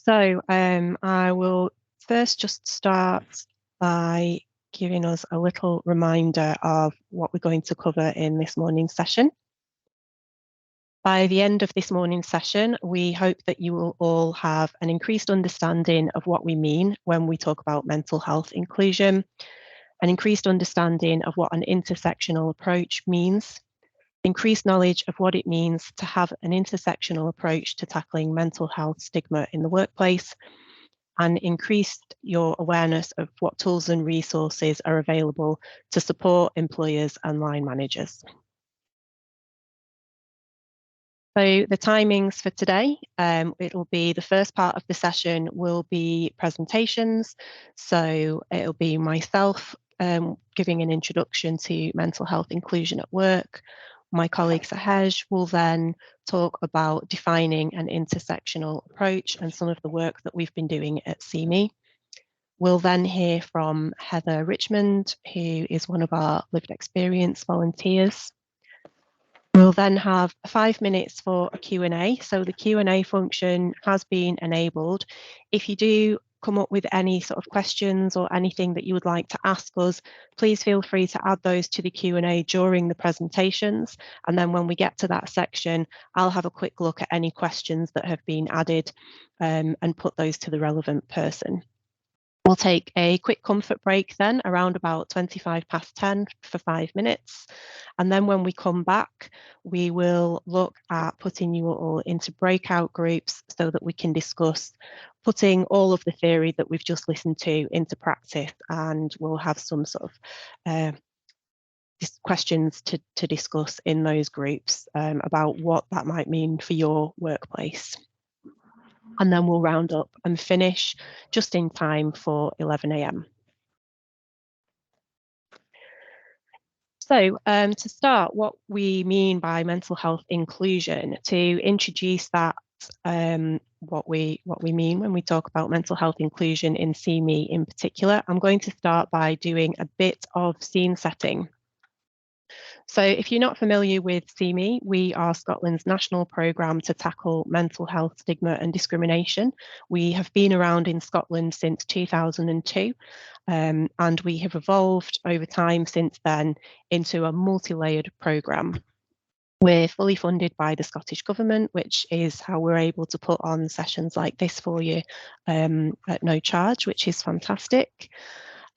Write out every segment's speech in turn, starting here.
I will first just start by giving us a little reminder of what we're going to cover in this morning's session. By the end of this morning's session, we hope that you will all have an increased understanding of what we mean when we talk about mental health inclusion, an increased understanding of what an intersectional approach means, increased knowledge of what it means to have an intersectional approach to tackling mental health stigma in the workplace, and increased your awareness of what tools and resources are available to support employers and line managers. So the timings for today, it'll be the first part of the session will be presentations. So it'll be myself giving an introduction to mental health inclusion at work. My colleague Sahej will then talk about defining an intersectional approach and some of the work that we've been doing at CME. We'll then hear from Heather Richmond, who is one of our lived experience volunteers. We'll then have 5 minutes for a Q&A. So the Q&A function has been enabled. If you do come up with any sort of questions or anything that you would like to ask us, please feel free to add those to the Q&A during the presentations. And then when we get to that section, I'll have a quick look at any questions that have been added and put those to the relevant person. We'll take a quick comfort break then around about 10 for 5 minutes. And then when we come back, we will look at putting you all into breakout groups so that we can discuss putting all of the theory that we've just listened to into practice. And we'll have some sort of questions to discuss in those groups about what that might mean for your workplace. And then we'll round up and finish just in time for 11 a.m. So to start, what we mean by mental health inclusion, to introduce that, what we mean when we talk about mental health inclusion in CME in particular, I'm going to start by doing a bit of scene setting. So if you're not familiar with CME, we are Scotland's national programme to tackle mental health stigma and discrimination. We have been around in Scotland since 2002, and we have evolved over time since then into a multi-layered programme. We're fully funded by the Scottish Government, which is how we're able to put on sessions like this for you at no charge, which is fantastic.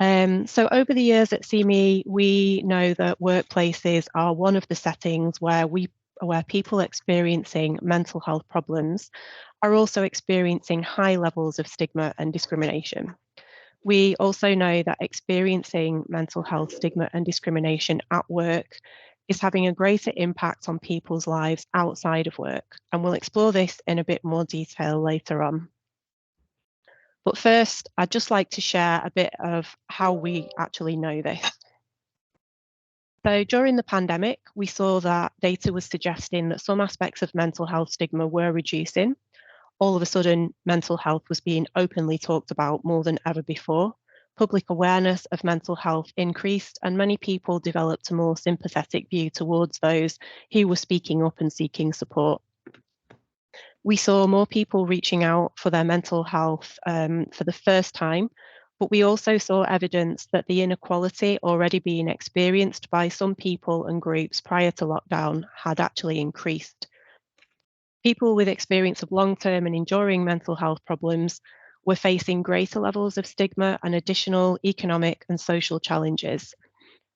So over the years at CME, we know that workplaces are one of the settings where people experiencing mental health problems are also experiencing high levels of stigma and discrimination. We also know that experiencing mental health stigma and discrimination at work is having a greater impact on people's lives outside of work, and we'll explore this in a bit more detail later on. But first, I'd just like to share a bit of how we actually know this. So during the pandemic, we saw that data was suggesting that some aspects of mental health stigma were reducing. All of a sudden, mental health was being openly talked about more than ever before. Public awareness of mental health increased, and many people developed a more sympathetic view towards those who were speaking up and seeking support. We saw more people reaching out for their mental health for the first time, but we also saw evidence that the inequality already being experienced by some people and groups prior to lockdown had actually increased. People with experience of long-term and enduring mental health problems were facing greater levels of stigma and additional economic and social challenges.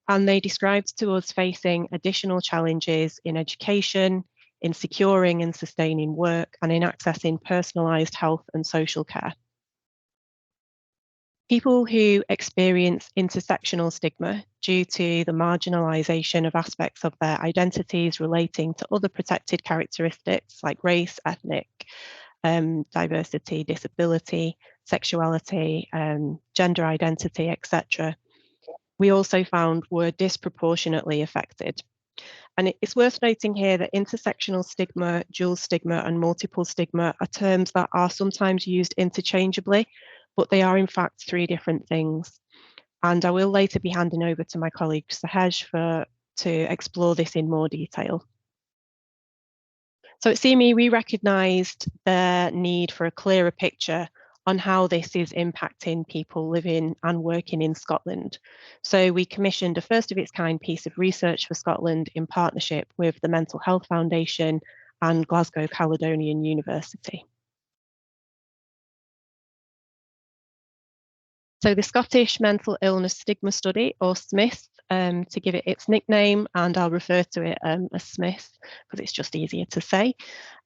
And they described to us facing additional challenges in education, in securing and sustaining work, and in accessing personalised health and social care. People who experience intersectional stigma due to the marginalisation of aspects of their identities relating to other protected characteristics like race, ethnic, diversity, disability, sexuality, gender identity, etc., we also found were disproportionately affected. And it's worth noting here that intersectional stigma, dual stigma, and multiple stigma are terms that are sometimes used interchangeably, but they are in fact 3 different things. And I will later be handing over to my colleague Sahej to explore this in more detail. So at CME, we recognised the need for a clearer picture on how this is impacting people living and working in Scotland. So we commissioned a first of its kind piece of research for Scotland in partnership with the Mental Health Foundation and Glasgow Caledonian University. So the Scottish Mental Illness Stigma Study, or SMISS, to give it its nickname, and I'll refer to it as SMISS because it's just easier to say,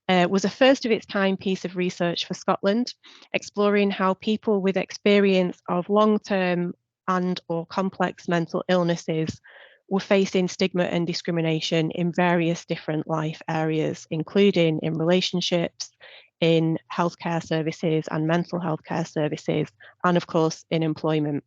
was a first of its kind piece of research for Scotland, exploring how people with experience of long-term and or complex mental illnesses were facing stigma and discrimination in various different life areas, including in relationships, in healthcare services and mental health care services, and of course in employment.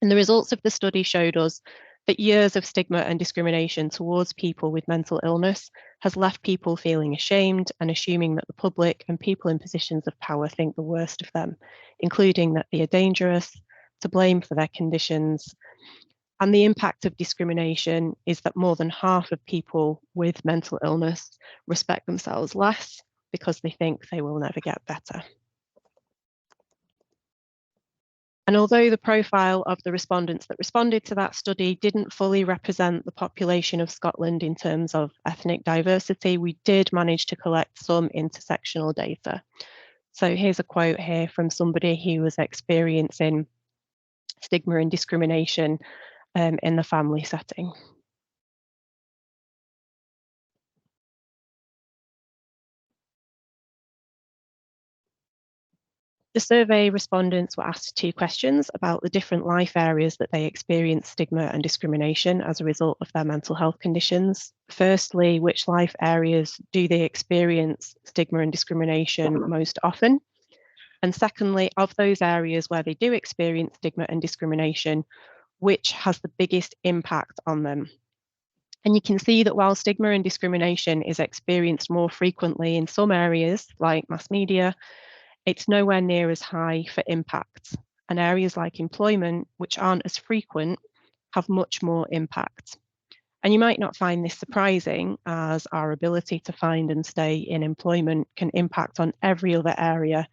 And the results of the study showed us that years of stigma and discrimination towards people with mental illness has left people feeling ashamed and assuming that the public and people in positions of power think the worst of them, including that they are dangerous, to blame for their conditions. And the impact of discrimination is that more than half of people with mental illness respect themselves less because they think they will never get better. And although the profile of the respondents that responded to that study didn't fully represent the population of Scotland in terms of ethnic diversity, we did manage to collect some intersectional data. So here's a quote here from somebody who was experiencing stigma and discrimination in the family setting. The survey respondents were asked 2 questions about the different life areas that they experience stigma and discrimination as a result of their mental health conditions. Firstly, which life areas do they experience stigma and discrimination most often? And secondly, of those areas where they do experience stigma and discrimination, which has the biggest impact on them? And you can see that while stigma and discrimination is experienced more frequently in some areas, like mass media, it's nowhere near as high for impact. And areas like employment, which aren't as frequent, have much more impact. And you might not find this surprising, as our ability to find and stay in employment can impact on every other area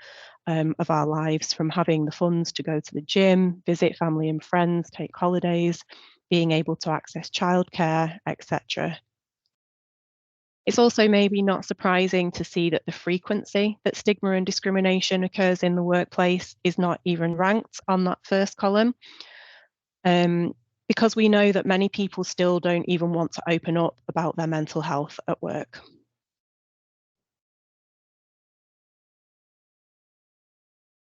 of our lives, from having the funds to go to the gym, visit family and friends, take holidays, being able to access childcare, etc. It's also maybe not surprising to see that the frequency that stigma and discrimination occurs in the workplace is not even ranked on that first column, because we know that many people still don't even want to open up about their mental health at work.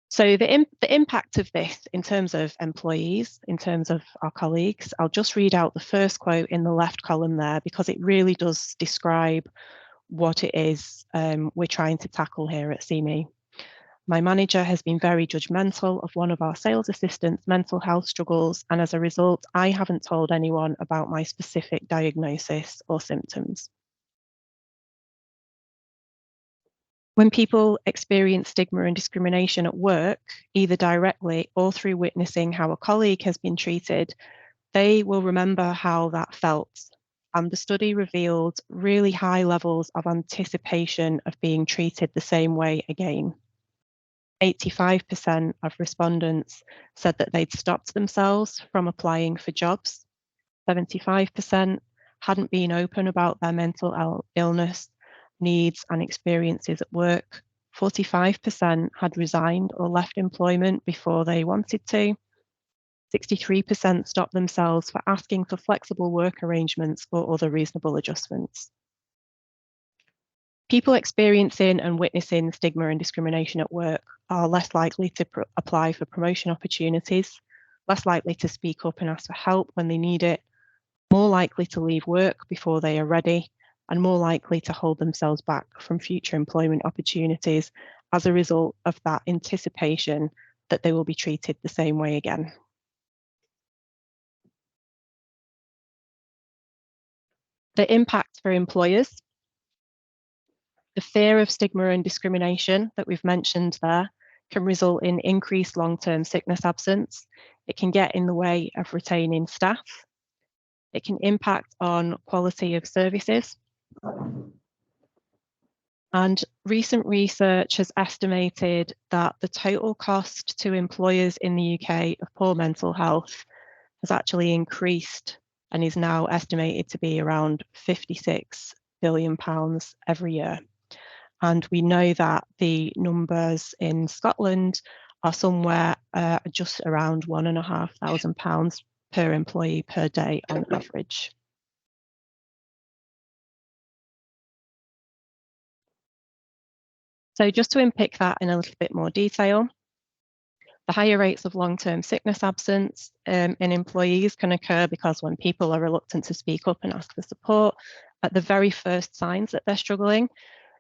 So the impact of this in terms of employees, in terms of our colleagues, I'll just read out the first quote in the left column there, because it really does describe what it is we're trying to tackle here at CME. My manager has been very judgmental of one of our sales assistants' mental health struggles, and as a result, I haven't told anyone about my specific diagnosis or symptoms. When people experience stigma and discrimination at work, either directly or through witnessing how a colleague has been treated, they will remember how that felt. And the study revealed really high levels of anticipation of being treated the same way again. 85% of respondents said that they'd stopped themselves from applying for jobs. 75% hadn't been open about their mental illness, needs and experiences at work. 45% had resigned or left employment before they wanted to. 63% stopped themselves for asking for flexible work arrangements or other reasonable adjustments. People experiencing and witnessing stigma and discrimination at work are less likely to apply for promotion opportunities, less likely to speak up and ask for help when they need it, more likely to leave work before they are ready, and more likely to hold themselves back from future employment opportunities as a result of that anticipation that they will be treated the same way again. The impact for employers. The fear of stigma and discrimination that we've mentioned there can result in increased long-term sickness absence. It can get in the way of retaining staff. It can impact on quality of services. And recent research has estimated that the total cost to employers in the UK of poor mental health has actually increased and is now estimated to be around £56 billion every year. And we know that the numbers in Scotland are somewhere just around £1,500 per employee per day on average. So just to unpick that in a little bit more detail, the higher rates of long-term sickness absence in employees can occur because when people are reluctant to speak up and ask for support, at the very first signs that they're struggling,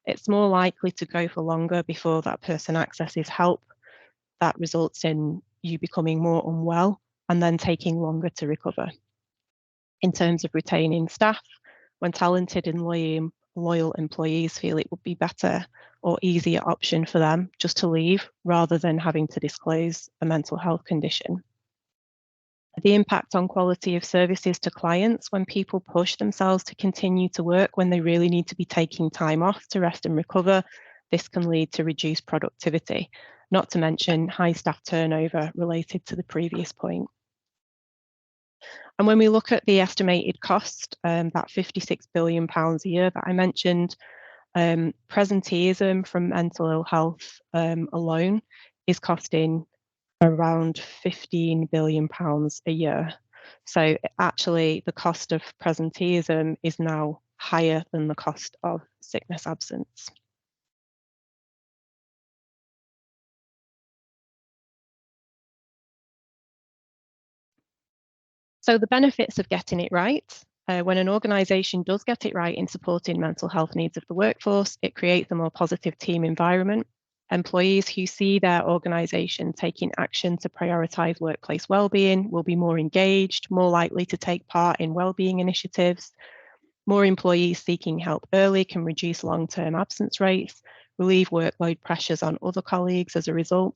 it's more likely to go for longer before that person accesses help. That results in you becoming more unwell and then taking longer to recover. In terms of retaining staff, when talented and loyal employees feel it would be better or easier option for them just to leave rather than having to disclose a mental health condition. The impact on quality of services to clients when people push themselves to continue to work when they really need to be taking time off to rest and recover, this can lead to reduced productivity, not to mention high staff turnover related to the previous point. And when we look at the estimated cost, that £56 billion a year that I mentioned, presenteeism from mental ill health alone is costing around £15 billion a year. So actually the cost of presenteeism is now higher than the cost of sickness absence. So the benefits of getting it right, when an organisation does get it right in supporting mental health needs of the workforce, it creates a more positive team environment. Employees who see their organisation taking action to prioritise workplace wellbeing will be more engaged, more likely to take part in wellbeing initiatives. More employees seeking help early can reduce long-term absence rates, relieve workload pressures on other colleagues as a result.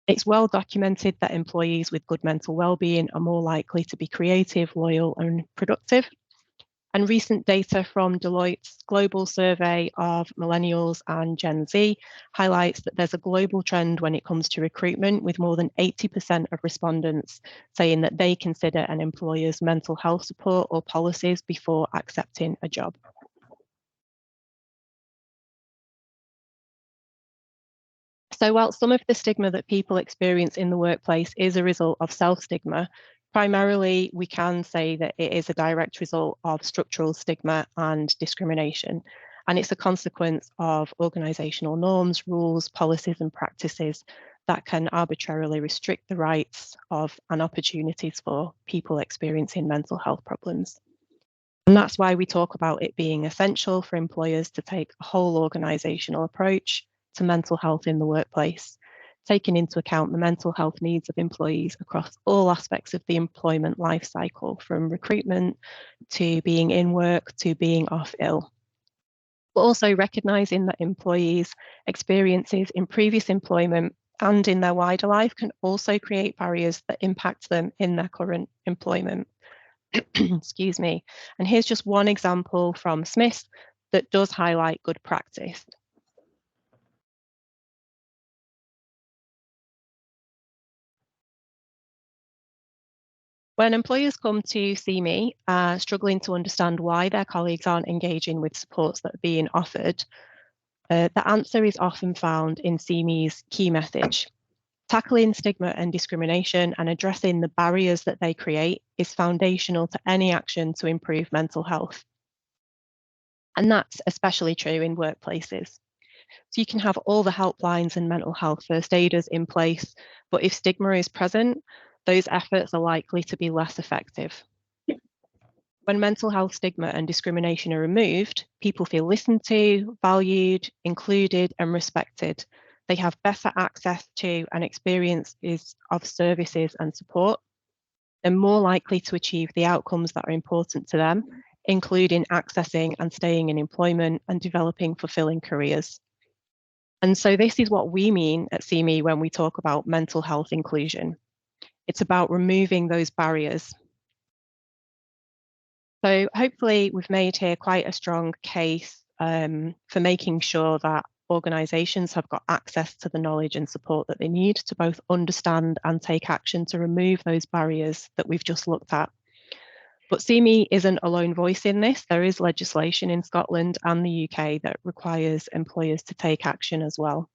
It's well documented that employees with good mental well-being are more likely to be creative, loyal, and productive. And recent data from Deloitte's global survey of millennials and Gen Z highlights that there's a global trend when it comes to recruitment, with more than 80% of respondents saying that they consider an employer's mental health support or policies before accepting a job. So while some of the stigma that people experience in the workplace is a result of self-stigma, primarily we can say that it is a direct result of structural stigma and discrimination. And it's a consequence of organisational norms, rules, policies and practices that can arbitrarily restrict the rights of and opportunities for people experiencing mental health problems. And that's why we talk about it being essential for employers to take a whole organisational approach to mental health in the workplace, taking into account the mental health needs of employees across all aspects of the employment life cycle, from recruitment to being in work to being off ill. But also recognising that employees' experiences in previous employment and in their wider life can also create barriers that impact them in their current employment. Excuse me. And here's just one example from Smiths that does highlight good practice. When employers come to see me, struggling to understand why their colleagues aren't engaging with supports that are being offered, the answer is often found in CME's key message. Tackling stigma and discrimination and addressing the barriers that they create is foundational to any action to improve mental health. And that's especially true in workplaces. So you can have all the helplines and mental health first aiders in place, but if stigma is present, those efforts are likely to be less effective. When mental health stigma and discrimination are removed, people feel listened to, valued, included, and respected. They have better access to and experiences of services and support. They're more likely to achieve the outcomes that are important to them, including accessing and staying in employment and developing fulfilling careers. And so this is what we mean at CME when we talk about mental health inclusion. It's about removing those barriers. So hopefully we've made here quite a strong case for making sure that organisations have got access to the knowledge and support that they need to both understand and take action to remove those barriers that we've just looked at. But CME isn't a lone voice in this. There is legislation in Scotland and the UK that requires employers to take action as well.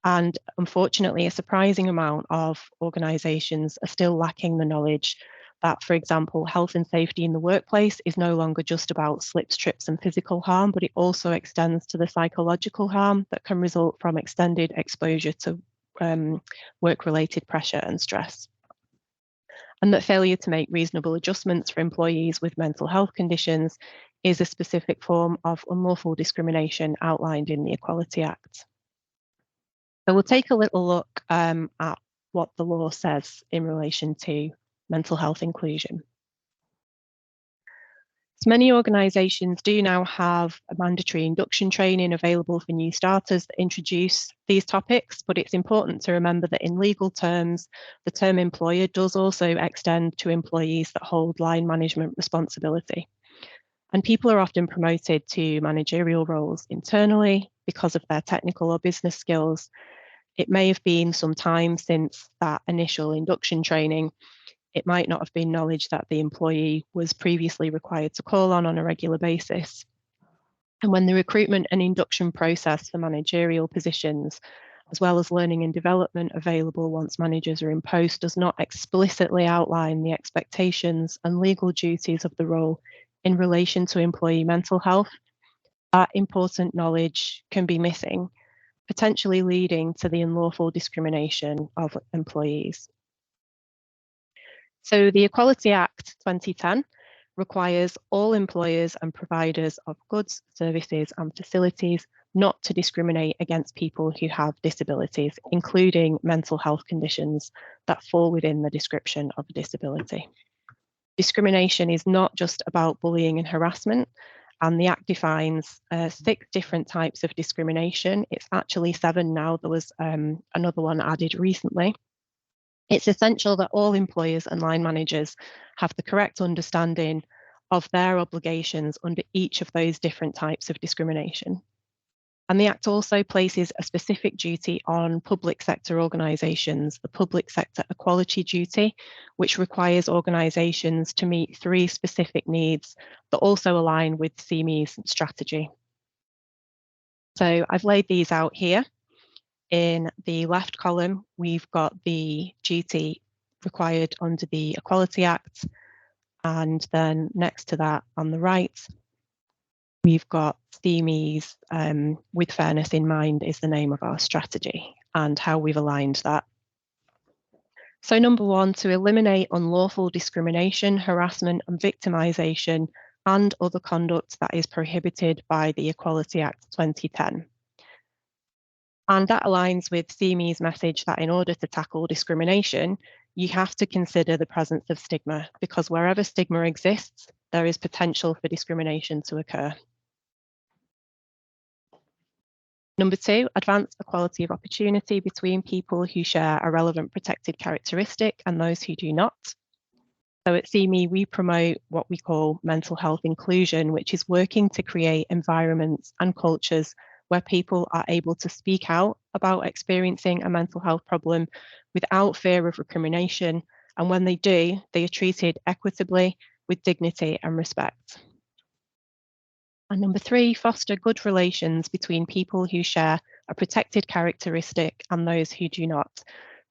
And unfortunately, a surprising amount of organisations are still lacking the knowledge that, for example, health and safety in the workplace is no longer just about slips, trips, and physical harm, but it also extends to the psychological harm that can result from extended exposure to work-related pressure and stress. And that failure to make reasonable adjustments for employees with mental health conditions is a specific form of unlawful discrimination outlined in the Equality Act. So we'll take a little look at what the law says in relation to mental health inclusion. So many organisations do now have a mandatory induction training available for new starters that introduce these topics, but it's important to remember that in legal terms, the term employer does also extend to employees that hold line management responsibility. And people are often promoted to managerial roles internally because of their technical or business skills. It may have been some time since that initial induction training. It might not have been knowledge that the employee was previously required to call on a regular basis. And when the recruitment and induction process for managerial positions, as well as learning and development available once managers are in post, does not explicitly outline the expectations and legal duties of the role in relation to employee mental health, that important knowledge can be missing, potentially leading to the unlawful discrimination of employees. So the Equality Act 2010 requires all employers and providers of goods, services and facilities not to discriminate against people who have disabilities, including mental health conditions that fall within the description of a disability. Discrimination is not just about bullying and harassment, and the Act defines 6 different types of discrimination. It's actually 7 now. There was another one added recently. It's essential that all employers and line managers have the correct understanding of their obligations under each of those different types of discrimination. And the Act also places a specific duty on public sector organisations, the Public Sector Equality Duty, which requires organisations to meet 3 specific needs that also align with CME's strategy. So I've laid these out here. In the left column, we've got the duty required under the Equality Act, and then next to that on the right, we've got CME's With Fairness in Mind is the name of our strategy and how we've aligned that. So number 1, to eliminate unlawful discrimination, harassment and victimisation and other conduct that is prohibited by the Equality Act 2010. And that aligns with CME's message that in order to tackle discrimination, you have to consider the presence of stigma, because wherever stigma exists, there is potential for discrimination to occur. Number 2, advance equality of opportunity between people who share a relevant protected characteristic and those who do not. So at CME, we promote what we call mental health inclusion, which is working to create environments and cultures where people are able to speak out about experiencing a mental health problem without fear of recrimination. And when they do, they are treated equitably with dignity and respect. And number 3, foster good relations between people who share a protected characteristic and those who do not.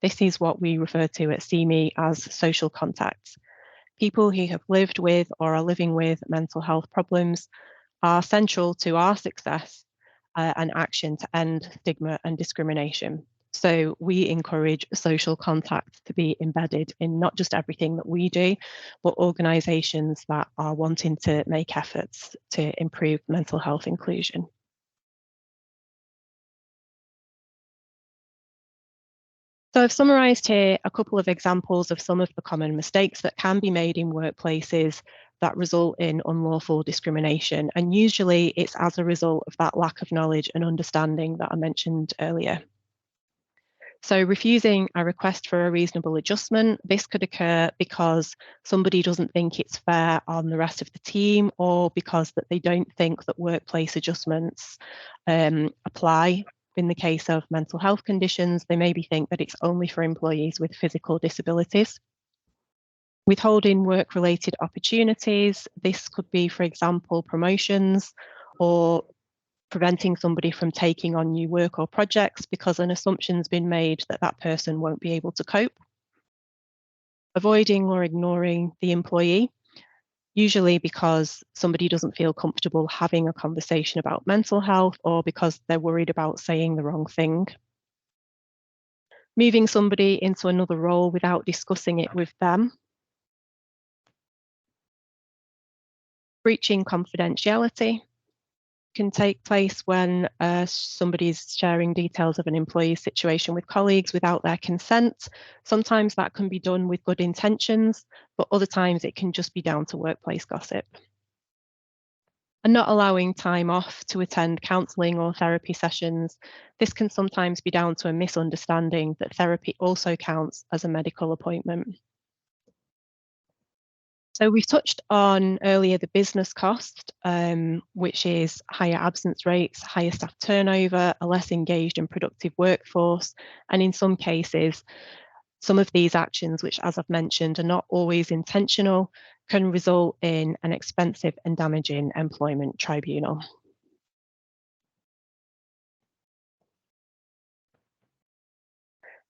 This is what we refer to at CME as social contacts. People who have lived with or are living with mental health problems are central to our success and action to end stigma and discrimination. So we encourage social contact to be embedded in not just everything that we do, but organisations that are wanting to make efforts to improve mental health inclusion. So I've summarised here a couple of examples of some of the common mistakes that can be made in workplaces that result in unlawful discrimination. And usually it's as a result of that lack of knowledge and understanding that I mentioned earlier. So refusing a request for a reasonable adjustment, this could occur because somebody doesn't think it's fair on the rest of the team, or because that they don't think that workplace adjustments apply. In the case of mental health conditions, they maybe think that it's only for employees with physical disabilities. Withholding work-related opportunities, this could be, for example, promotions, or preventing somebody from taking on new work or projects because an assumption's been made that that person won't be able to cope. Avoiding or ignoring the employee, usually because somebody doesn't feel comfortable having a conversation about mental health, or because they're worried about saying the wrong thing. Moving somebody into another role without discussing it with them. Breaching confidentiality can take place when somebody's sharing details of an employee's situation with colleagues without their consent. Sometimes that can be done with good intentions, but other times it can just be down to workplace gossip. And not allowing time off to attend counselling or therapy sessions. This can sometimes be down to a misunderstanding that therapy also counts as a medical appointment. So we've touched on earlier the business cost, which is higher absence rates, higher staff turnover, a less engaged and productive workforce. And in some cases, some of these actions, which as I've mentioned, are not always intentional, can result in an expensive and damaging employment tribunal.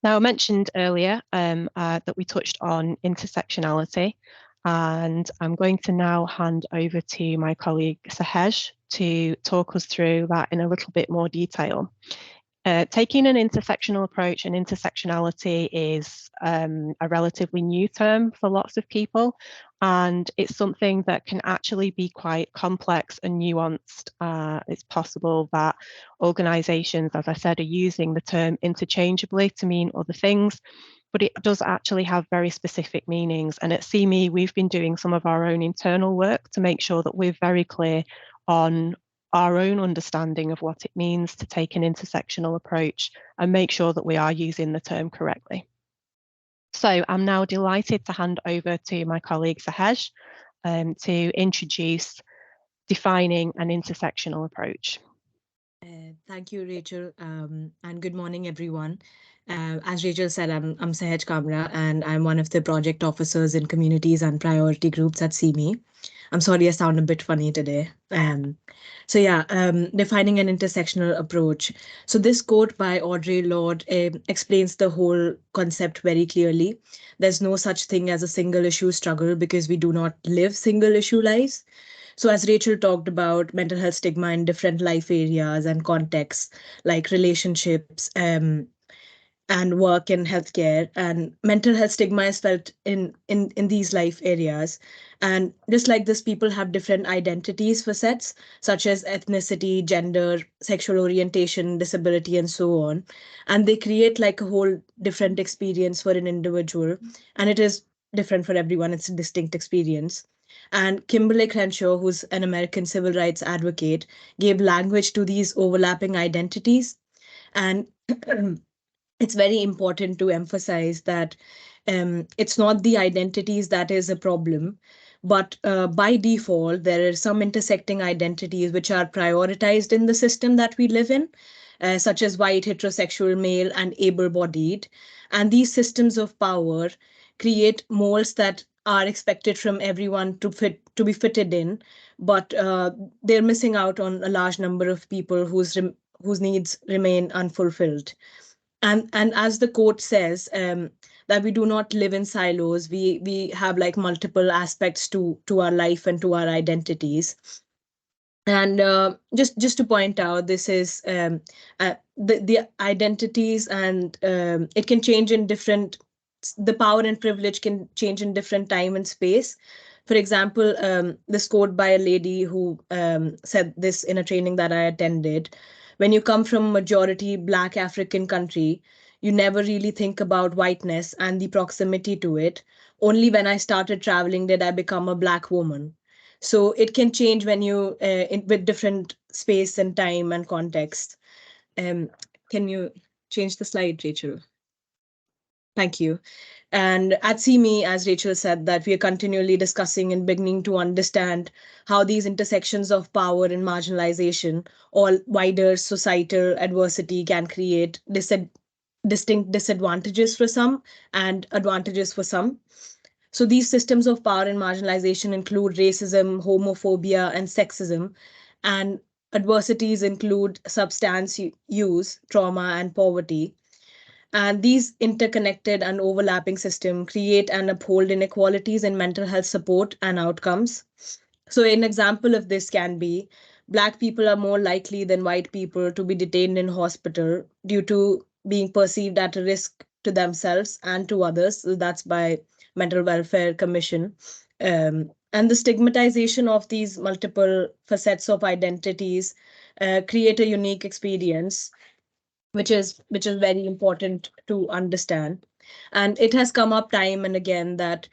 Now, I mentioned earlier that we touched on intersectionality, and I'm going to now hand over to my colleague Sahej to talk us through that in a little bit more detail. Taking an intersectional approach and intersectionality is a relatively new term for lots of people, and it's something that can actually be quite complex and nuanced. It's possible that organisations, as I said, are using the term interchangeably to mean other things, but it does actually have very specific meanings. And at CME, we've been doing some of our own internal work to make sure that we're very clear on our own understanding of what it means to take an intersectional approach and make sure that we are using the term correctly. So I'm now delighted to hand over to my colleague Sahej to introduce defining an intersectional approach. Thank you, Rachel, and good morning, everyone. As Rachel said, I'm Sahej Kamra, and I'm one of the project officers in communities and priority groups at CME. I'm sorry I sound a bit funny today. Defining an intersectional approach. So this quote by Audre Lorde explains the whole concept very clearly. There's no such thing as a single issue struggle because we do not live single issue lives. So as Rachel talked about mental health stigma in different life areas and contexts, like relationships, and work and healthcare, and mental health stigma is felt in these life areas. And just like this, people have different identities for sets such as ethnicity, gender, sexual orientation, disability, and so on, and they create like a whole different experience for an individual, and it is different for everyone. It's a distinct experience. And Kimberly Crenshaw, who's an American civil rights advocate, gave language to these overlapping identities. And it's very important to emphasize that it's not the identities that is a problem, but by default, there are some intersecting identities which are prioritized in the system that we live in, such as white, heterosexual, male, and able-bodied. And these systems of power create molds that are expected from everyone to be fitted in, but they're missing out on a large number of people whose needs remain unfulfilled. And as the quote says, that we do not live in silos. We have like multiple aspects to our life and to our identities. And just to point out, this is the identities, and it can change in different. The power and privilege can change in different time and space. For example, this quote by a lady who said this in a training that I attended: when you come from a majority Black African country, you never really think about whiteness and the proximity to it. Only when I started traveling did I become a Black woman. So it can change when you with different space and time and context. Can you change the slide, Rachel? Thank you. And at CME, as Rachel said, that we are continually discussing and beginning to understand how these intersections of power and marginalization or wider societal adversity can create distinct disadvantages for some and advantages for some. So these systems of power and marginalization include racism, homophobia, and sexism. And adversities include substance use, trauma, and poverty. And these interconnected and overlapping systems create and uphold inequalities in mental health support and outcomes. So, an example of this can be Black people are more likely than white people to be detained in hospital due to being perceived at a risk to themselves and to others. So that's by Mental Welfare Commission. And the stigmatization of these multiple facets of identities create a unique experience, which is very important to understand. And it has come up time and again that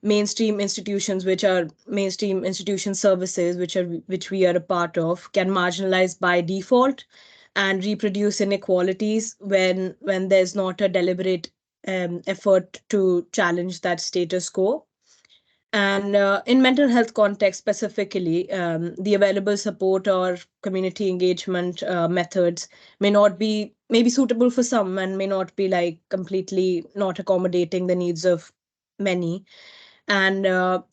mainstream institutions, which are mainstream institution services, which we are a part of, can marginalize by default and reproduce inequalities when there's not a deliberate effort to challenge that status quo. And in mental health context specifically, the available support or community engagement methods may be suitable for some and may not be like completely not accommodating the needs of many. And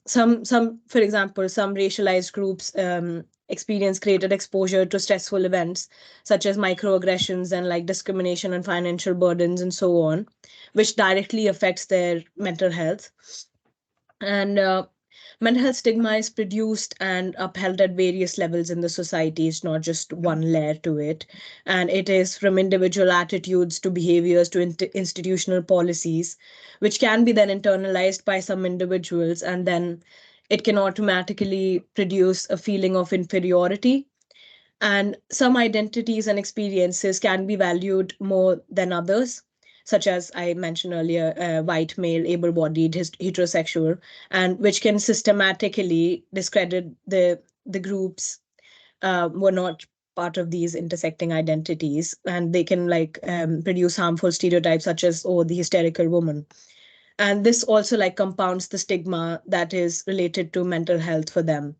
some, for example, some racialized groups experience greater exposure to stressful events such as microaggressions and like discrimination and financial burdens and so on, which directly affects their mental health. And mental health stigma is produced and upheld at various levels in the society. It's not just one layer to it. And it is from individual attitudes to behaviors to institutional policies, which can be then internalized by some individuals. And then it can automatically produce a feeling of inferiority. And some identities and experiences can be valued more than others, such as I mentioned earlier, white male, able bodied, heterosexual, and which can systematically discredit the groups were not part of these intersecting identities, and they can like produce harmful stereotypes such as, oh, the hysterical woman. And this also like compounds the stigma that is related to mental health for them.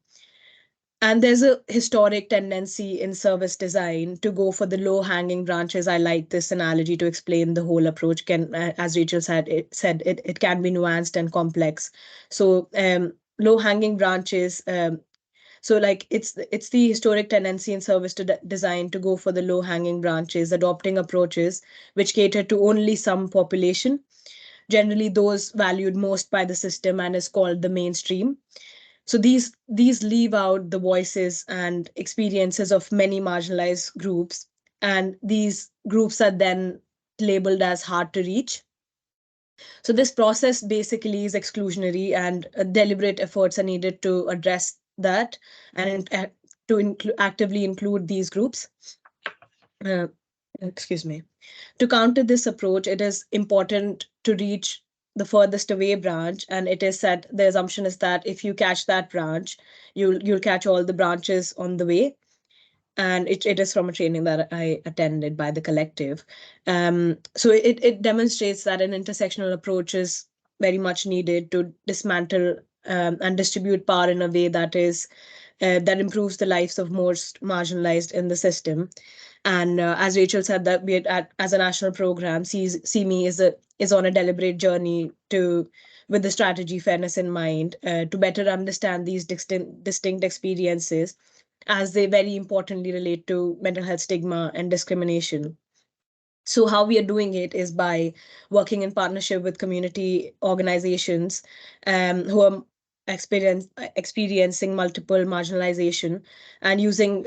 And there's a historic tendency in service design to go for the low hanging branches. I like this analogy to explain the whole approach. Can, as Rachel it can be nuanced and complex. So low hanging branches. So like it's the historic tendency in service to design to go for the low hanging branches, adopting approaches which cater to only some population, generally those valued most by the system, and is called the mainstream. So these leave out the voices and experiences of many marginalized groups, and these groups are then labeled as hard to reach. So this process basically is exclusionary, and deliberate efforts are needed to address that and to actively include these groups. Uh, excuse me. To counter this approach, it is important to reach the furthest away branch, and it is said the assumption is that if you catch that branch, you'll catch all the branches on the way. And it is from a training that I attended by the collective. So it demonstrates that an intersectional approach is very much needed to dismantle and distribute power in a way that is that improves the lives of most marginalized in the system. And as Rachel said, that we as a national program, CME is on a deliberate journey to, with the strategy fairness in mind, to better understand these distinct experiences, as they very importantly relate to mental health stigma and discrimination. So how we are doing it is by working in partnership with community organizations who are experiencing multiple marginalization, and using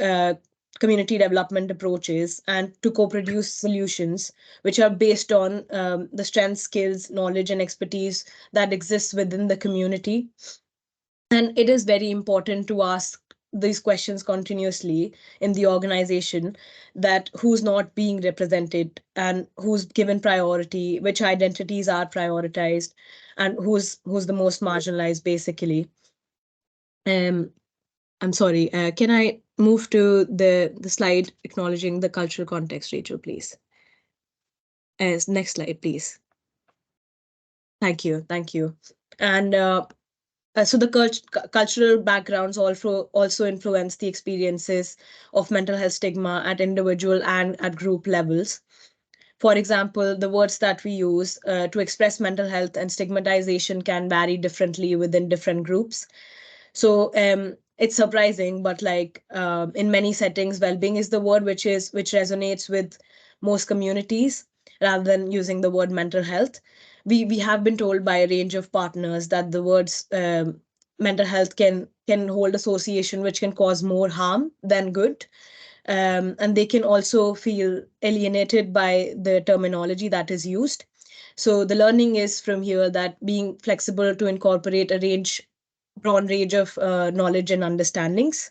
community development approaches, and to co-produce solutions which are based on the strengths, skills, knowledge, and expertise that exists within the community. And it is very important to ask these questions continuously in the organization, that who's not being represented and who's given priority, which identities are prioritized, and who's the most marginalized basically. I'm sorry, can I move to the slide acknowledging the cultural context, Rachel, please? Next slide, please. Thank you. And so the cultural backgrounds also influence the experiences of mental health stigma at individual and at group levels. For example, the words that we use to express mental health and stigmatization can vary differently within different groups. So it's surprising, but like in many settings, well-being is the word which resonates with most communities rather than using the word mental health. We have been told by a range of partners that the words mental health can hold association which can cause more harm than good. And they can also feel alienated by the terminology that is used. So the learning is from here that being flexible to incorporate broad range of knowledge and understandings.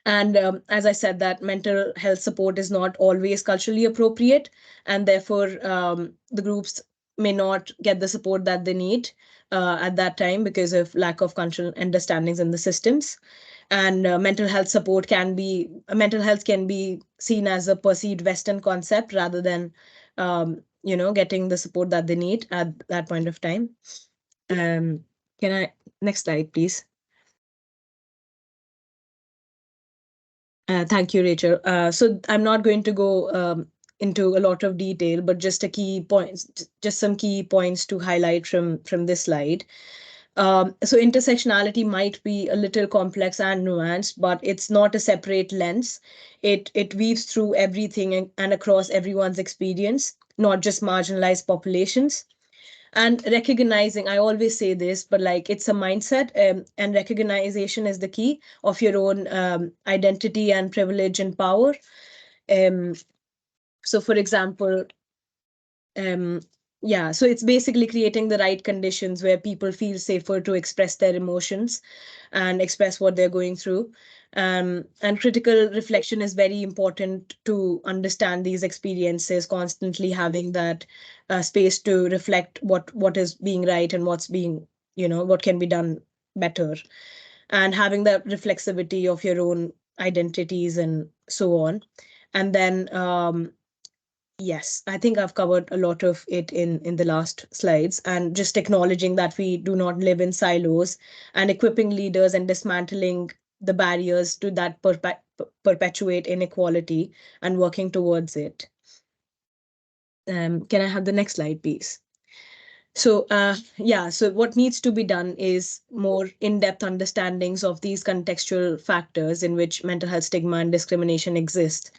And as I said, that mental health support is not always culturally appropriate, and therefore the groups may not get the support that they need at that time because of lack of cultural understandings in the systems. And mental health can be seen as a perceived Western concept rather than getting the support that they need at that point of time. Can I next slide, please? Thank you, Rachel. So I'm not going to go into a lot of detail, but just some key points to highlight from this slide. So intersectionality might be a little complex and nuanced, but it's not a separate lens. It weaves through everything and across everyone's experience, not just marginalized populations. And recognizing, I always say this, but like it's a mindset, and recognition is the key of your own identity and privilege and power. So for example, um, yeah, so it's basically creating the right conditions where people feel safer to express their emotions and express what they're going through. And critical reflection is very important to understand these experiences, constantly having that space to reflect what is being right and what can be done better, and having that reflexivity of your own identities and so on. And then yes, I think I've covered a lot of it in the last slides, and just acknowledging that we do not live in silos, and equipping leaders and dismantling the barriers to that perpetuate inequality and working towards it. Can I have the next slide, please? So so what needs to be done is more in-depth understandings of these contextual factors in which mental health stigma and discrimination exist,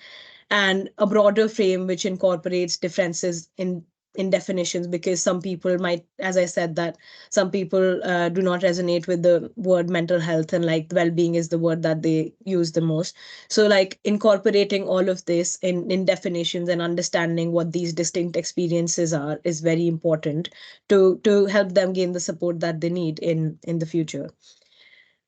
and a broader frame which incorporates differences in definitions, because some people might, as I said, that some people do not resonate with the word mental health, and like well-being is the word that they use the most. So like incorporating all of this in definitions and understanding what these distinct experiences are is very important to help them gain the support that they need in the future.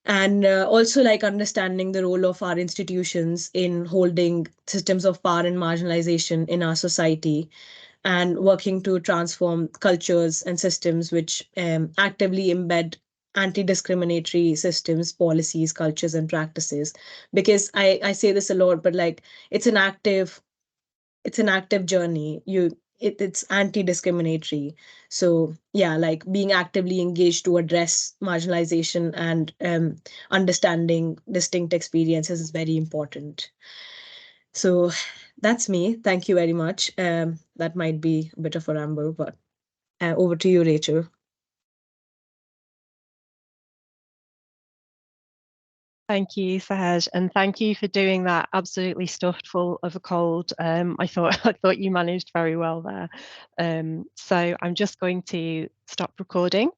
And also like understanding the role of our institutions in holding systems of power and marginalization in our society, and working to transform cultures and systems which actively embed anti-discriminatory systems, policies, cultures, and practices. Because I say this a lot, but like it's an active journey. It's anti-discriminatory. So yeah, like being actively engaged to address marginalization and understanding distinct experiences is very important. So that's me. Thank you very much. That might be a bit of a ramble, but over to you, Rachel. Thank you, Sahaj, and thank you for doing that absolutely stuffed full of a cold. I thought you managed very well there. So I'm just going to stop recording